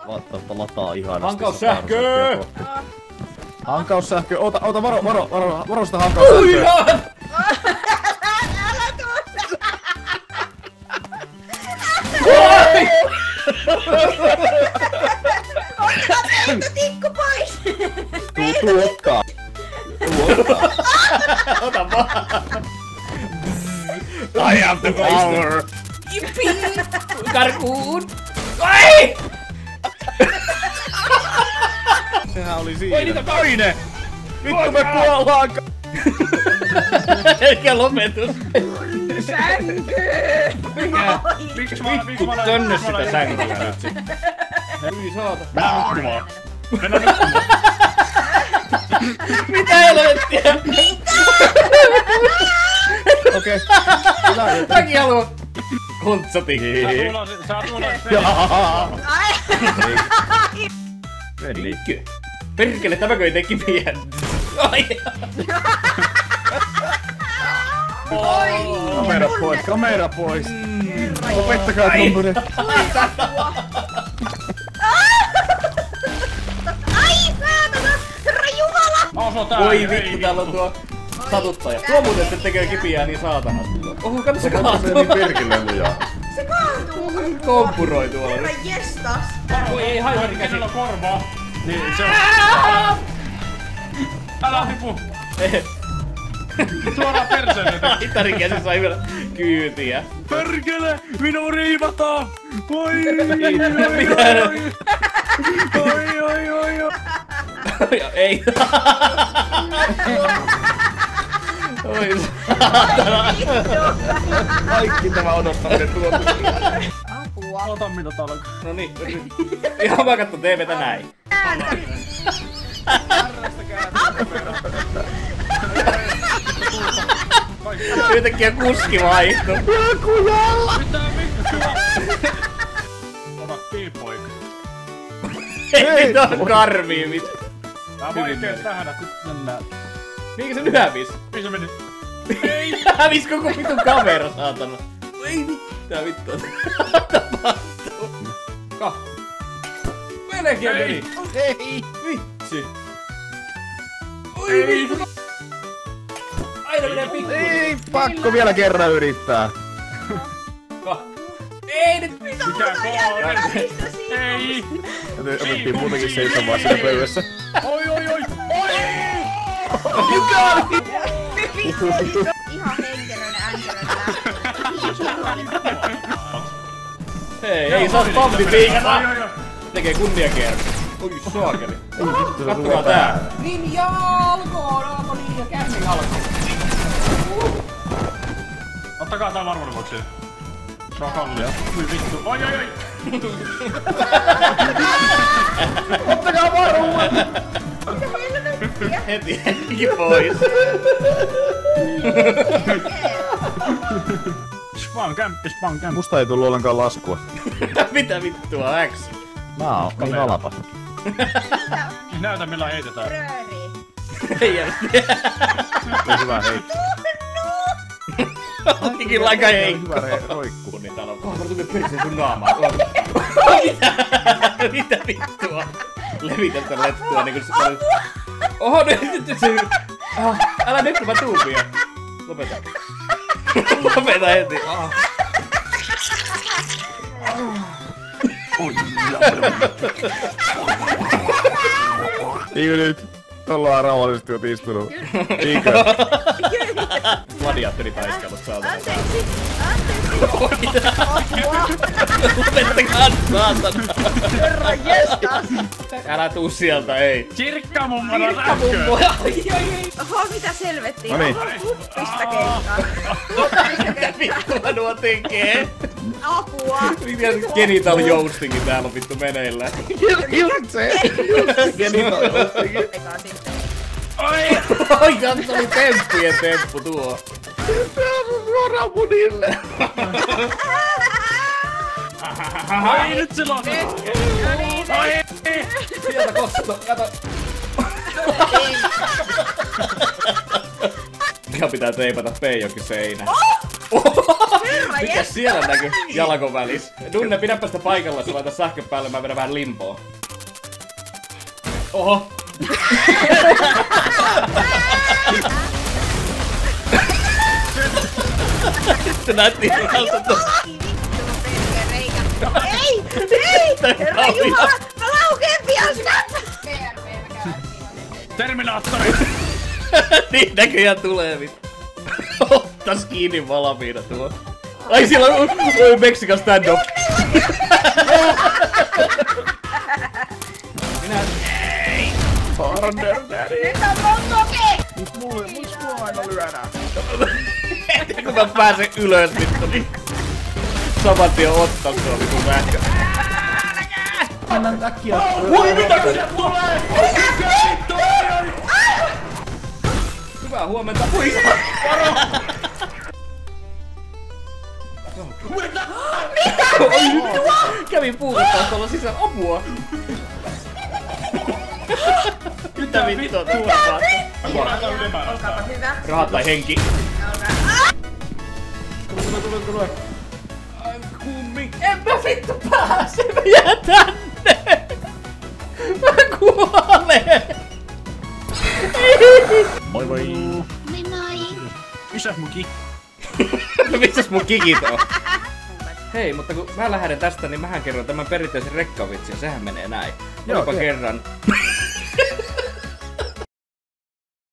Laittaa lataa ihanasti. Hankaussähkö! Hankaussähkö. Ota varo sitä hankaussähköä. Älä tuu! Ota teiltä tikku pois! Tuu ottaa. Ota vaan! I have the power! Jippi! Karkuun! Ai! Sehän oli siinä. Oi niitä toinen! Vittu me kuollaan! Eikä lopetus! Sänky! Vittu tönne sitä sänkyä nyt sit. Hyi saata. Mennään nukkumaan. Mennään nukkumaan. Mitä helvettiä? Okei. Mäkin haluan kontsati. Saa tulla se. Meni. Perkele, tämäkö ei tee kipiä? Ai! Kamera pois! Lopettakaa tommonen! Ai saatana! Herra Jumala! Oso täällä. Voi vittu, täällä on tuo satuttaja. Tuo muuten se tekee kipiää niin saatanasti. Oho, katso se Se kaatuu. niin perkele lujaa. Se kaatuu! Kompuroi tuolla. Herra jestas! Voi ei haitari käsi. Kenellä on korvaa? Niin se on. Älä tipu. Suoraan perseen. Haitari käsi sai vielä kyytiä. Perkele! Minua riivataan! Voi! Oi! Ei. Oi saatana. Kaikki tämä odottaminen tuotu. Apua! Ota mitä täällä on. Noniin. Ihan mä katson TVtä näin. Yhtäkkiä kuski vaihtuu. Mitä vittua? Ota piipoika. Ei mitä on karmii vittu. Tää on vaikea tähdä, kun mennään. Mihinkä se nyt hävis? Mihin se meni? Hävis koko vitun kamera, saatana. Ei mitä vittua tapahtuu. Melkein meni. Ei! Vitsi. Oi vittu. Aina menee pikku. Ei! Pakko vielä kerran yrittää. Ei nyt. Mikä koodi? Ei! Otettiin muutenkin seisomaan siinä pöydässä. Oi! Ihan henkeröinen änkäröinen. Ei saa spammi piikata. Tekee kunniakierros. Oi saakeli. Kattokaa tää. Niin alkoi niin ja kämmin alkoi. Ottakaa tää varmuuden vuoksi. Se on kallia. Ui vittu. Oi! Ottakaa varmuuden! Heti pois. Spawn-kämppi. Musta ei tullu ollenkaan laskua. Mitä vittua X? Mä oon niin alapas. Näytä millä heitetään. Rööri. Ei järjesti. Oli hyvä heitto. Olikin laika heikko. Hyvä roikku. Niin täällä on kohta tuli perseen sun naamaan. Mitä vittua? Levitä tän lettua niinku se oli. Oho nyt se. Älä nyt mä tuupia. Lopeta. Lopeta heti. Eikö nyt? Ollaan rauhallisesti jo istunut. Eikö? Gladiaattoritaistelut saatana. Anteeksi! Lopettakaa saatana. Herra jestas! Älä tuu sieltä, ei. Sirkka mummona sähköön! Oho, mitä selvettiin? Noniin. Oho, huppista keikkaa. Mitä vittua nuo tekee? Apua! Mikä genital joustingin täällä on vittu meneillään? Just se! Genital joustingin. Eka sitten. Oi, katso oli temppujen temppu tuo. Suoraan munille! Ai nyt se on! Ai! Sieltä kosto, kato. Ihan pitää teipata Peijonkin seinään. Herra Mikä jes. siellä näkyy jalkon välissä? Dunne, pidäpä sitä paikalla, sä laitat sähkön päälle, mä vedän vähän limpoa. Oho. Se näytti hyvältä tossa. Ei! Ei! Herra Jumala! Mä laukeen pian sitä! Terminaattori! Niin näköjään tulee vittu. Ottas kiinni valmiina tuo. Ai siellä on Mexican stand-up. Minä... Partner daddy. Nyt on mun koke! Miksi mua aina lyödään? Kun mä pääsen ylös vittu niin... Saman tien ottaa tuo vittu mähkä. Annan takia. Voi mitä sieltä tulee? Hyvää huomenta. Ui! Kävin puukottaa tuolla sisään apua. Mitä vittua turpaa? Laita ylimääräistä. Olkaapa hyvä. Rahat tai henki. Olkaa. Tule. Ai kummi. En mä vittu pääse. Mä jään tänne. Mä kuolen. Moi moi. Missä mun kikki? Missäs mun kikit on? Hei, mutta kun mä lähden tästä, niin mähän kerron tämän perinteisen rekkavitsin. Sehän menee näin. Joo, Olipa okei. kerran